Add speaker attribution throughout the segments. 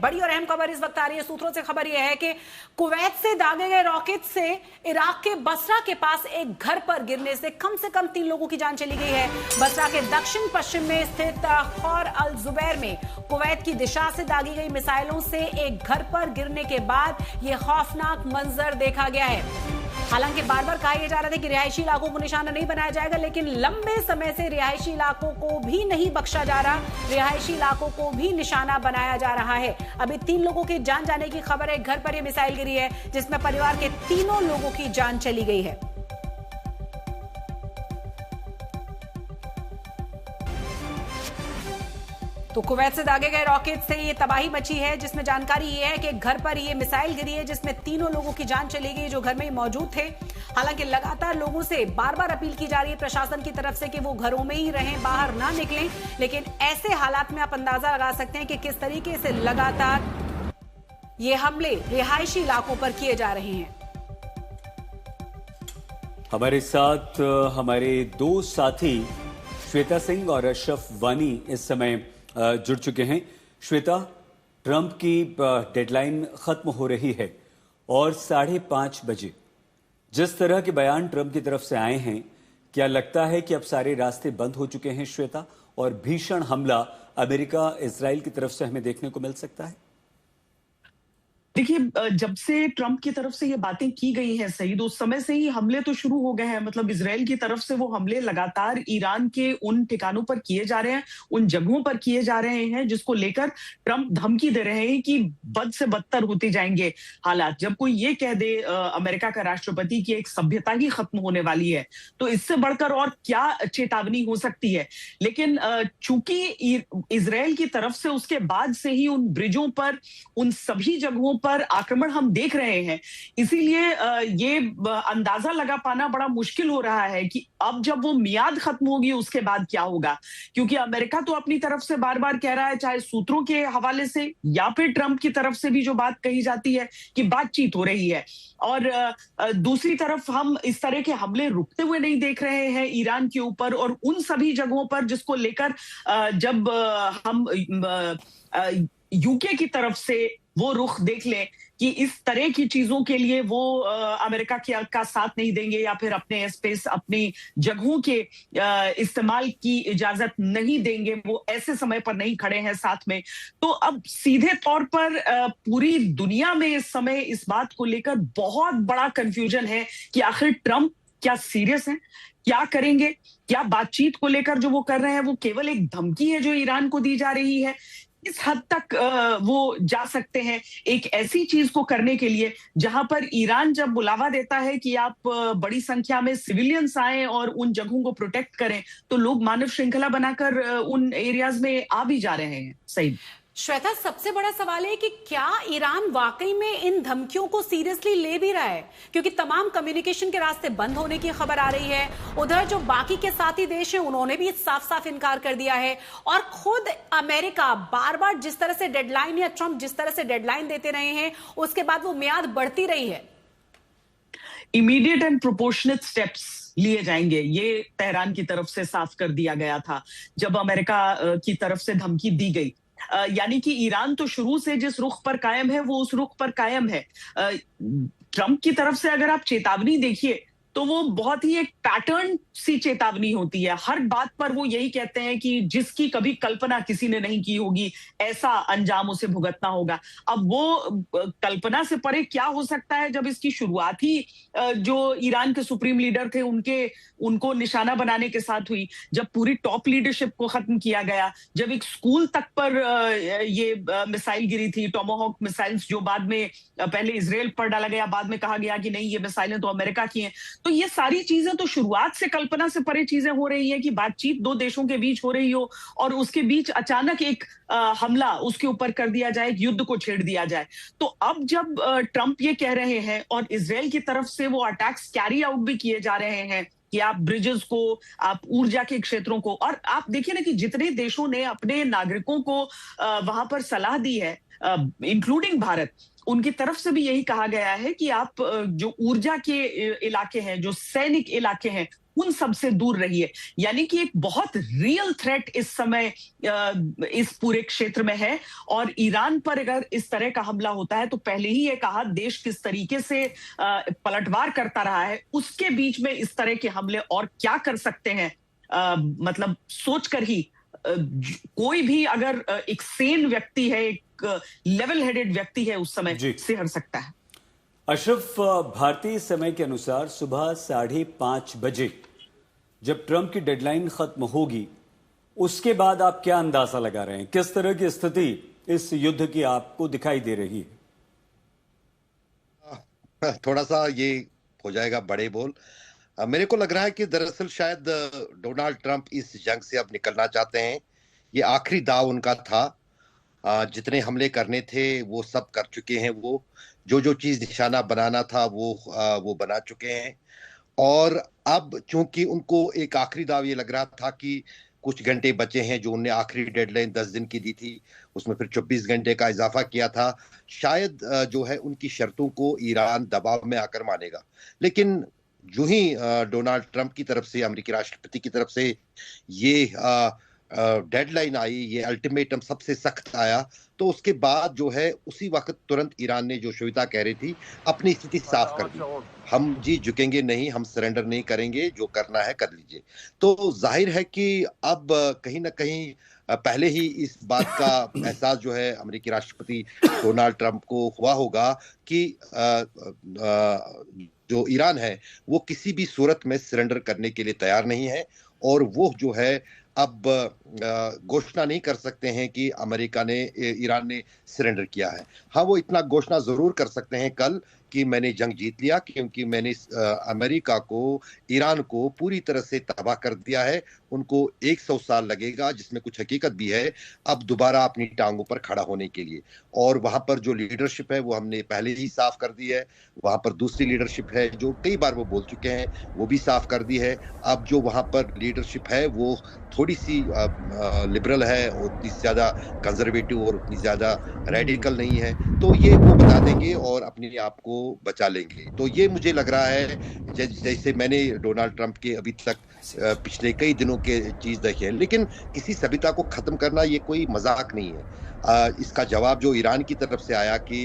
Speaker 1: बड़ी और अहम खबर इस वक्त आ रही है, सूत्रों से खबर यह है कि कुवैत से दागे गए रॉकेट से इराक के बसरा के पास एक घर पर गिरने से कम 3 लोगों की जान चली गई है। बसरा के दक्षिण पश्चिम में स्थित खौर अल जुबैर में कुवैत की दिशा से दागी गई मिसाइलों से एक घर पर गिरने के बाद यह खौफनाक मंजर देखा गया है। हालांकि बार बार कहा यह जा रहा था कि रिहायशी इलाकों को निशाना नहीं बनाया जाएगा, लेकिन लंबे समय से रिहायशी इलाकों को भी नहीं बख्शा जा रहा, रिहायशी इलाकों को भी निशाना बनाया जा रहा है। अभी 3 लोगों की जान जाने की खबर है। घर पर यह मिसाइल गिरी है जिसमें परिवार के 3 लोगों की जान चली गई है। तो कुवैत से दागे गए रॉकेट से ये तबाही मची है, जिसमें जानकारी ये है कि घर पर ये मिसाइल गिरी है जिसमें 3 लोगों की जान चली गई जो घर में मौजूद थे। हालांकि लगातार लोगों से बार बार अपील की जा रही है प्रशासन की तरफ से कि वो घरों में ही रहें, बाहर ना निकलें, लेकिन ऐसे हालात में आप अंदाजा लगा सकते हैं कि किस तरीके से लगातार ये हमले रिहायशी इलाकों पर किए जा रहे हैं।
Speaker 2: हमारे साथ हमारे 2 साथी श्वेता सिंह और अशरफ वानी इस समय जुड़ चुके हैं। श्वेता, ट्रंप की डेडलाइन खत्म हो रही है और 5:30 बजे जिस तरह के बयान ट्रंप की तरफ से आए हैं, क्या लगता है कि अब सारे रास्ते बंद हो चुके हैं श्वेता, और भीषण हमला अमेरिका इजराइल की तरफ से हमें देखने को मिल सकता है?
Speaker 3: देखिए, जब से ट्रंप की तरफ से ये बातें की गई हैं सईद, उस समय से ही हमले तो शुरू हो गए हैं। मतलब इजराइल की तरफ से वो हमले लगातार ईरान के उन ठिकानों पर किए जा रहे हैं, उन जगहों पर किए जा रहे हैं जिसको लेकर ट्रंप धमकी दे रहे हैं कि बद से बदतर होते जाएंगे हालात। जब कोई ये कह दे अमेरिका का राष्ट्रपति की एक सभ्यता ही खत्म होने वाली है, तो इससे बढ़कर और क्या चेतावनी हो सकती है। लेकिन चूंकि इजराइल की तरफ से उसके बाद से ही उन ब्रिजों पर, उन सभी जगहों पर आक्रमण हम देख रहे हैं, इसीलिए ये अंदाजा लगा पाना बड़ा मुश्किल हो रहा है कि अब जब वो मियाद खत्म होगी उसके बाद क्या होगा। क्योंकि अमेरिका तो अपनी तरफ से बार बार कह रहा है, चाहे सूत्रों के हवाले से या फिर ट्रंप की तरफ से भी जो बात कही जाती है कि बातचीत हो रही है, और दूसरी तरफ हम इस तरह के हमले रुकते हुए नहीं देख रहे हैं ईरान के ऊपर और उन सभी जगहों पर जिसको लेकर जब हम यूके की तरफ से वो रुख देख लें कि इस तरह की चीजों के लिए वो अमेरिका का साथ नहीं देंगे या फिर अपने स्पेस, अपनी जगहों के इस्तेमाल की इजाजत नहीं देंगे, वो ऐसे समय पर नहीं खड़े हैं साथ में। तो अब सीधे तौर पर पूरी दुनिया में इस समय इस बात को लेकर बहुत बड़ा कंफ्यूजन है कि आखिर ट्रंप क्या सीरियस हैं, क्या करेंगे, क्या बातचीत को लेकर जो वो कर रहे हैं वो केवल एक धमकी है जो ईरान को दी जा रही है, इस हद तक वो जा सकते हैं एक ऐसी चीज को करने के लिए जहां पर ईरान जब बुलावा देता है कि आप बड़ी संख्या में सिविलियंस आए और उन जगहों को प्रोटेक्ट करें, तो लोग मानव श्रृंखला बनाकर उन एरियाज में आ भी जा रहे हैं। सही
Speaker 1: श्वेता, सबसे बड़ा सवाल है कि क्या ईरान वाकई में इन धमकियों को सीरियसली ले भी रहा है, क्योंकि तमाम कम्युनिकेशन के रास्ते बंद होने की खबर आ रही है। उधर जो बाकी के साथी देश हैं उन्होंने भी साफ साफ इनकार कर दिया है, और खुद अमेरिका बार बार जिस तरह से डेडलाइन, या ट्रंप जिस तरह से डेडलाइन देते रहे हैं, उसके बाद वो मियाद बढ़ती रही है।
Speaker 3: इमीडिएट एंड प्रोपोर्शनेट स्टेप्स लिए जाएंगे, ये तेहरान की तरफ से साफ कर दिया गया था जब अमेरिका की तरफ से धमकी दी गई। यानी कि ईरान तो शुरू से जिस रुख पर कायम है वो उस रुख पर कायम है। ट्रंप की तरफ से अगर आप चेतावनी देखिए तो वो बहुत ही एक पैटर्न सी चेतावनी होती है। हर बात पर वो यही कहते हैं कि जिसकी कभी कल्पना किसी ने नहीं की होगी, ऐसा अंजाम उसे भुगतना होगा। अब वो कल्पना से परे क्या हो सकता है जब इसकी शुरुआत ही जो ईरान के सुप्रीम लीडर थे उनको निशाना बनाने के साथ हुई, जब पूरी टॉप लीडरशिप को खत्म किया गया, जब एक स्कूल तक पर ये मिसाइल गिरी थी, टोमाहॉक मिसाइल्स, जो बाद में पहले इजराइल पर डाला गया, बाद में कहा गया कि नहीं ये मिसाइलें तो अमेरिका की हैं। तो ये सारी चीजें तो शुरुआत से कल्पना से परे चीजें हो रही है कि बातचीत 2 देशों के बीच हो रही हो और उसके बीच अचानक एक हमला उसके ऊपर कर दिया जाए, एक युद्ध को छेड़ दिया जाए। तो अब जब ट्रंप ये कह रहे हैं और इजराइल की तरफ से वो अटैक्स कैरी आउट भी किए जा रहे हैं कि आप ब्रिजेस को, आप ऊर्जा के क्षेत्रों को, और आप देखिए ना कि जितने देशों ने अपने नागरिकों को वहां पर सलाह दी है, इंक्लूडिंग भारत, उनकी तरफ से भी यही कहा गया है कि आप जो ऊर्जा के इलाके हैं, जो सैनिक इलाके हैं, उन सब से दूर रहिए। यानी कि एक बहुत रियल थ्रेट इस समय इस पूरे क्षेत्र में है। और ईरान पर अगर इस तरह का हमला होता है तो पहले ही ये कहा देश किस तरीके से पलटवार करता रहा है, उसके बीच में इस तरह के हमले और क्या कर सकते हैं, मतलब सोचकर ही कोई भी अगर एक सेन व्यक्ति है, एक लेवल हेडेड व्यक्ति है, उस समय सिहर सकता है।
Speaker 2: अशरफ, भारतीय समय के अनुसार सुबह 5:30 बजे जब ट्रंप की डेडलाइन खत्म होगी, उसके बाद आप क्या अंदाजा लगा रहे हैं? किस तरह की स्थिति इस युद्ध की आपको दिखाई दे रही है?
Speaker 4: थोड़ा सा ये हो जाएगा बड़े बोल। मेरे को लग रहा है कि दरअसल शायद डोनाल्ड ट्रंप इस जंग से अब निकलना चाहते हैं। ये आखिरी दाव उनका था। जितने हमले करने थे वो सब कर चुके हैं। वो जो चीज निशाना बनाना था वो बना चुके हैं। और अब चूंकि उनको एक आखिरी दाव ये लग रहा था कि कुछ घंटे बचे हैं, जो उन्हें आखिरी डेडलाइन 10 दिन की दी थी, उसमें फिर 24 घंटे का इजाफा किया था। शायद जो है उनकी शर्तों को ईरान दबाव में आकर मानेगा। लेकिन जो ही डोनाल्ड ट्रंप की तरफ से, अमेरिकी राष्ट्रपति की तरफ से ये डेडलाइन आई, ये अल्टीमेटम सबसे सख्त आया, तो उसके बाद जो है उसी वक्त तुरंत ईरान ने, जो श्वेता कह रही थी, अपनी स्थिति साफ कर दी। हम जी झुकेंगे नहीं, हम सरेंडर नहीं करेंगे, जो करना है कर लीजिए। तो जाहिर है कि अब कहीं ना कहीं पहले ही इस बात का एहसास जो है अमेरिकी राष्ट्रपति डोनाल्ड ट्रंप को हुआ होगा कि जो ईरान है वो किसी भी सूरत में सरेंडर करने के लिए तैयार नहीं है। और वो जो है अब घोषणा नहीं कर सकते हैं कि ईरान ने सरेंडर किया है। हाँ, वो इतना घोषणा जरूर कर सकते हैं कल कि मैंने जंग जीत लिया, क्योंकि मैंने अमेरिका को, ईरान को पूरी तरह से तबाह कर दिया है। उनको 100 साल लगेगा, जिसमें कुछ हकीकत भी है, अब दोबारा अपनी टांगों पर खड़ा होने के लिए। और वहां पर जो लीडरशिप है वो हमने पहले ही साफ कर दी है। वहां पर दूसरी लीडरशिप है जो कई बार वो बोल चुके हैं, वो भी साफ कर दी है। अब जो वहां पर लीडरशिप है वो थोड़ी सी लिबरल है, और उतनी ज्यादा कंजर्वेटिव और उतनी ज्यादा रेडिकल नहीं है। तो ये वो बता देंगे और अपने आप को बचा लेंगे। तो ये मुझे लग रहा है, जैसे मैंने डोनाल्ड ट्रंप के अभी तक पिछले कई दिनों के चीज देखे हैं। लेकिन किसी सभ्यता को खत्म करना ये कोई मजाक नहीं है। इसका जवाब जो ईरान की तरफ से आया कि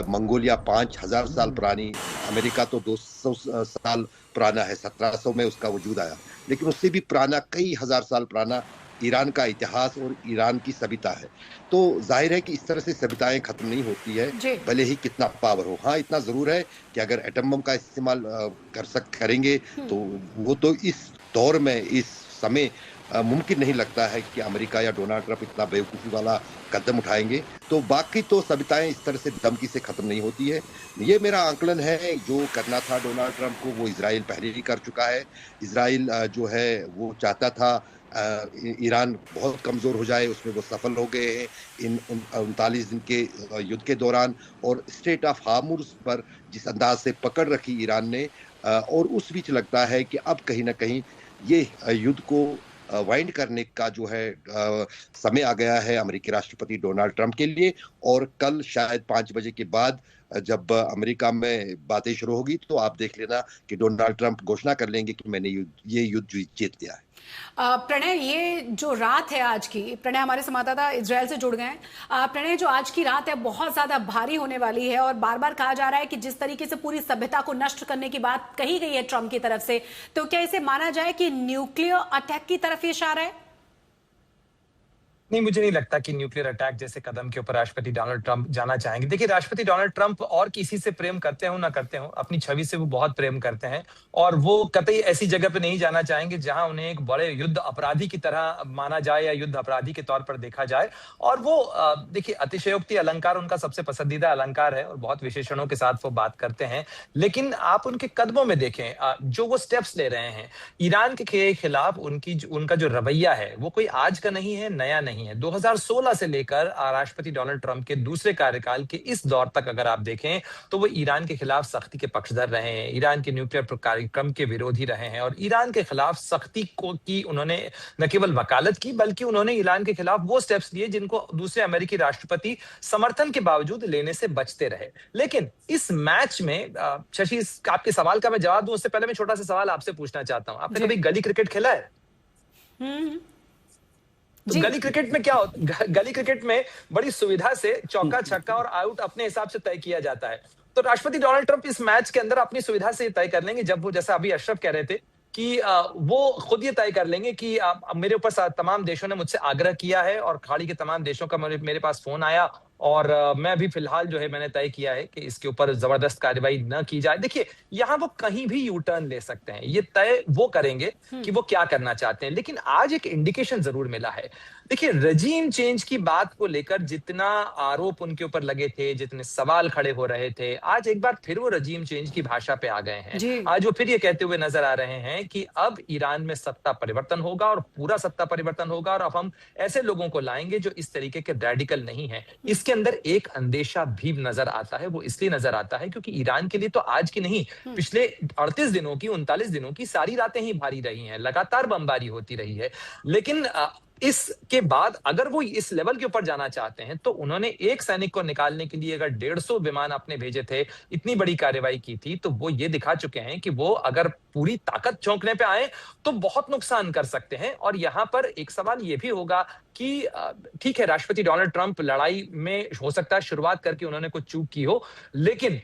Speaker 4: मंगोलिया 5000 साल पुरानी, अमेरिका तो 200 साल पुराना है, 1700 में उसका वजूद आया, लेकिन उससे भी पुराना, कई हजार साल पुराना ईरान का इतिहास और ईरान की सभ्यता है। तो जाहिर है कि इस तरह से सभ्यताएं खत्म नहीं होती है, भले ही कितना पावर हो। हाँ, इतना जरूर है कि अगर एटम बम का इस्तेमाल करेंगे तो वो तो इस दौर में, इस समय मुमकिन नहीं लगता है कि अमेरिका या डोनाल्ड ट्रंप इतना बेवकूफ़ी वाला कदम उठाएंगे। तो बाकी तो सभ्यताएं इस तरह से धमकी से खत्म नहीं होती है। ये मेरा आंकलन है। जो करना था डोनाल्ड ट्रंप को वो इजराइल पहले ही कर चुका है। इजराइल जो है वो चाहता था ईरान बहुत कमजोर हो जाए, उसमें वो सफल हो गए हैं इन 39 दिन के युद्ध के दौरान। और स्ट्रेट ऑफ हार्मुज पर जिस अंदाज से पकड़ रखी ईरान ने, और उस बीच लगता है कि अब कहीं ना कहीं ये युद्ध को वाइंड करने का जो है समय आ गया है अमेरिकी राष्ट्रपति डोनाल्ड ट्रंप के लिए। और कल शायद 5 बजे के बाद जब अमेरिका में बातें शुरू होगी तो आप देख लेना कि डोनाल्ड ट्रंप घोषणा कर लेंगे कि मैंने ये युद्ध जीत लिया है।
Speaker 1: प्रणय, ये जो रात है आज की, प्रणय हमारे संवाददाता इजराइल से जुड़ गए हैं। प्रणय, जो आज की रात है बहुत ज्यादा भारी होने वाली है, और बार बार कहा जा रहा है कि जिस तरीके से पूरी सभ्यता को नष्ट करने की बात कही गई है ट्रंप की तरफ से, तो क्या इसे माना जाए कि न्यूक्लियर अटैक की तरफ ये इशारा है?
Speaker 5: नहीं, मुझे नहीं लगता कि न्यूक्लियर अटैक जैसे कदम के ऊपर राष्ट्रपति डोनाल्ड ट्रंप जाना चाहेंगे। देखिए, राष्ट्रपति डोनाल्ड ट्रंप और किसी से प्रेम करते हो ना करते हो, अपनी छवि से वो बहुत प्रेम करते हैं, और वो कतई ऐसी जगह पे नहीं जाना चाहेंगे जहां उन्हें एक बड़े युद्ध अपराधी की तरह माना जाए या युद्ध अपराधी के तौर पर देखा जाए। और वो देखिए, अतिशयोक्ति अलंकार उनका सबसे पसंदीदा अलंकार है और बहुत विशेषणों के साथ वो बात करते हैं। लेकिन आप उनके कदमों में देखें, जो वो स्टेप्स ले रहे हैं ईरान के खिलाफ, उनका जो रवैया है वो कोई आज का नहीं है, नया नहीं नहीं है। 2016 से लेकर राष्ट्रपति डोनाल्ड ट्रंप के दूसरे कार्यकाल के इस दौर तक अगर आप देखें तो वो ईरान के खिलाफ सख्ती के पक्षधर रहे हैं, ईरान के न्यूक्लियर कार्यक्रम के विरोधी रहे हैं और ईरान के खिलाफ सख्ती की उन्होंने न केवल वकालत की बल्कि उन्होंने ईरान के खिलाफ वो स्टेप्स लिए जिनको दूसरे अमेरिकी राष्ट्रपति समर्थन के बावजूद लेने से बचते रहे। लेकिन इस मैच में शशि, आपके सवाल का मैं जवाब दूं उससे पहले मैं छोटा सा सवाल आपसे पूछना चाहता हूं। आपने कभी गली क्रिकेट खेला है? तो गली क्रिकेट में क्या होता, गली क्रिकेट में बड़ी सुविधा से चौका छक्का और आउट अपने हिसाब से तय किया जाता है। तो राष्ट्रपति डोनाल्ड ट्रंप इस मैच के अंदर अपनी सुविधा से तय कर लेंगे, जब वो, जैसा अभी अशरफ कह रहे थे कि वो खुद ये तय कर लेंगे कि मेरे ऊपर तमाम देशों ने मुझसे आग्रह किया है और खाड़ी के तमाम देशों का मेरे पास फोन आया और मैं अभी फिलहाल जो है मैंने तय किया है कि इसके ऊपर जबरदस्त कार्रवाई न की जाए। देखिए, यहाँ वो कहीं भी यू टर्न ले सकते हैं, ये तय वो करेंगे कि वो क्या करना चाहते हैं। लेकिन आज एक इंडिकेशन जरूर मिला है। देखिए, रजीम चेंज की बात को लेकर जितना आरोप उनके ऊपर लगे थे, जितने सवाल खड़े हो रहे थे, आज एक बार फिर वो रजीम चेंज की भाषा पे आ गए हैं। आज वो फिर ये कहते हुए नजर आ रहे हैं कि अब ईरान में सत्ता परिवर्तन होगा और पूरा सत्ता परिवर्तन होगा और अब हम ऐसे लोगों को लाएंगे जो इस तरीके के रेडिकल नहीं है। इसके अंदर एक अंदेशा भी नजर आता है। वो इसलिए नजर आता है क्योंकि ईरान के लिए तो आज की नहीं, पिछले 38 दिनों की, 39 दिनों की सारी रातें ही भारी रही हैं, लगातार बमबारी होती रही है। लेकिन इसके बाद अगर वो इस लेवल के ऊपर जाना चाहते हैं तो उन्होंने एक सैनिक को निकालने के लिए अगर 150 विमान अपने भेजे थे, इतनी बड़ी कार्रवाई की थी, तो वो ये दिखा चुके हैं कि वो अगर पूरी ताकत झोंकने पे आए तो बहुत नुकसान कर सकते हैं। और यहां पर एक सवाल ये भी होगा कि ठीक है, राष्ट्रपति डोनाल्ड ट्रंप लड़ाई में हो सकता है शुरुआत करके उन्होंने कुछ चूक की हो, लेकिन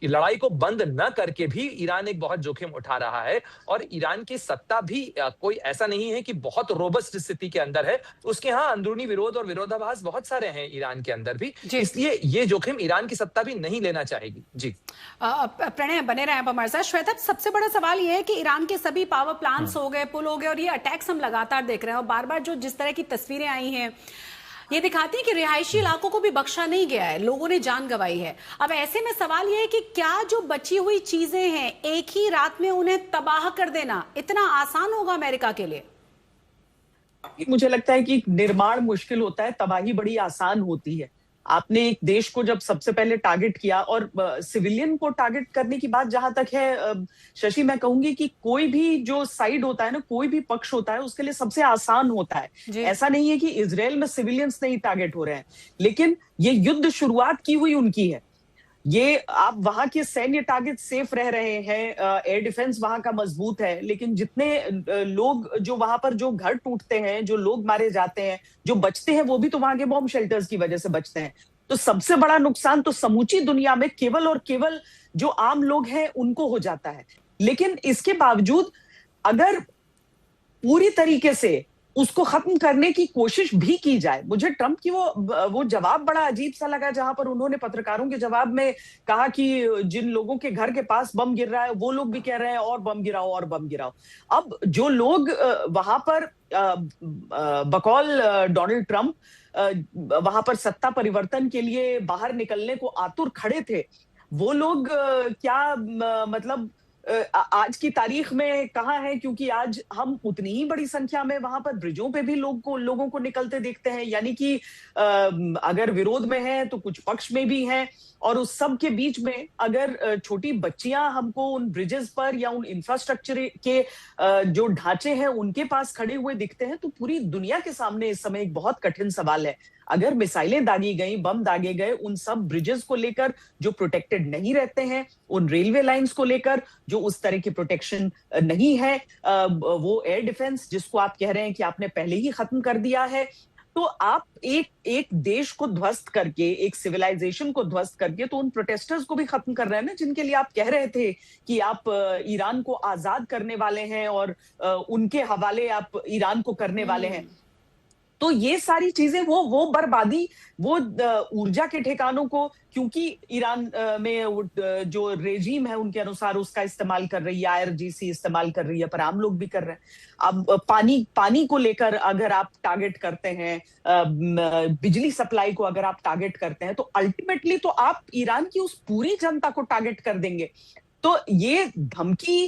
Speaker 5: लड़ाई को बंद न करके भी ईरान एक बहुत जोखिम उठा रहा है और ईरान की सत्ता भी कोई ऐसा नहीं है कि बहुत रोबस्ट स्थिति के अंदर है। उसके यहाँ अंदरूनी विरोध और विरोधाभास बहुत सारे हैं ईरान के अंदर भी, इसलिए ये जोखिम ईरान की सत्ता भी नहीं लेना चाहेगी। जी
Speaker 1: प्रणय, बने रहे आप हमारे साथ। श्वेता, सबसे बड़ा सवाल ये है कि ईरान के सभी पावर प्लांट्स हो गए, पुल हो गए और ये अटैक्स हम लगातार देख रहे हैं और बार बार जो जिस तरह की तस्वीरें आई हैं ये दिखाती है कि रिहायशी इलाकों को भी बख्शा नहीं गया है, लोगों ने जान गंवाई है। अब ऐसे में सवाल यह है कि क्या जो बची हुई चीजें हैं एक ही रात में उन्हें तबाह कर देना इतना आसान होगा अमेरिका के लिए?
Speaker 3: मुझे लगता है कि निर्माण मुश्किल होता है, तबाही बड़ी आसान होती है। आपने एक देश को जब सबसे पहले टारगेट किया और सिविलियन को टारगेट करने की बात जहां तक है शशि, मैं कहूंगी कि कोई भी जो साइड होता है ना, कोई भी पक्ष होता है, उसके लिए सबसे आसान होता है। ऐसा नहीं है कि इजराइल में सिविलियंस नहीं टारगेट हो रहे हैं, लेकिन ये युद्ध शुरुआत की हुई उनकी है। ये आप वहां के सैन्य टारगेट सेफ रह रहे हैं, एयर डिफेंस वहां का मजबूत है, लेकिन जितने लोग जो वहां पर जो घर टूटते हैं, जो लोग मारे जाते हैं, जो बचते हैं, वो भी तो वहां के बॉम्ब शेल्टर्स की वजह से बचते हैं। तो सबसे बड़ा नुकसान तो समूची दुनिया में केवल और केवल जो आम लोग हैं उनको हो जाता है। लेकिन इसके बावजूद अगर पूरी तरीके से उसको खत्म करने की कोशिश भी की जाए, मुझे ट्रंप की वो जवाब बड़ा अजीब सा लगा, जहां पर उन्होंने पत्रकारों के जवाब में कहा कि जिन लोगों के घर के पास बम गिर रहा है वो लोग भी कह रहे हैं और बम गिराओ और बम गिराओ। अब जो लोग वहां पर बकौल डोनाल्ड ट्रंप वहां पर सत्ता परिवर्तन के लिए बाहर निकलने को आतुर खड़े थे, वो लोग क्या मतलब आज की तारीख में कहाँ है? क्योंकि आज हम उतनी ही बड़ी संख्या में वहां पर ब्रिजों पे भी लोगों को निकलते देखते हैं, यानी कि अगर विरोध में है तो कुछ पक्ष में भी हैं, और उस सब के बीच में अगर छोटी बच्चियां हमको उन ब्रिजेस पर या उन इंफ्रास्ट्रक्चर के जो ढांचे हैं उनके पास खड़े हुए दिखते हैं, तो पूरी दुनिया के सामने इस समय एक बहुत कठिन सवाल है। अगर मिसाइलें दागी गई, बम दागे गए, उन सब ब्रिजेस को लेकर जो प्रोटेक्टेड नहीं रहते हैं, उन रेलवे लाइंस को लेकर जो उस तरह की प्रोटेक्शन नहीं है, वो एयर डिफेंस जिसको आप कह रहे हैं कि आपने पहले ही खत्म कर दिया है, तो आप एक देश को ध्वस्त करके, एक सिविलाइजेशन को ध्वस्त करके, तो उन प्रोटेस्टर्स को भी खत्म कर रहे हैं ना, जिनके लिए आप कह रहे थे कि आप ईरान को आजाद करने वाले हैं और उनके हवाले आप ईरान को करने वाले हैं। तो ये सारी चीजें वो बर्बादी, वो ऊर्जा के ठिकानों को, क्योंकि ईरान में जो रेजीम है उनके अनुसार उसका इस्तेमाल कर रही है, IRGC इस्तेमाल कर रही है, पर आम लोग भी कर रहे हैं। अब पानी को लेकर अगर आप टारगेट करते हैं, बिजली सप्लाई को अगर आप टारगेट करते हैं, तो अल्टीमेटली तो आप ईरान की उस पूरी जनता को टारगेट कर देंगे। तो ये धमकी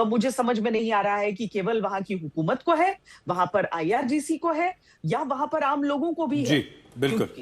Speaker 3: मुझे समझ में नहीं आ रहा है कि केवल वहां की हुकूमत को है, वहां पर IRGC को है, या वहां पर आम लोगों को भी है।
Speaker 2: जी बिल्कुल।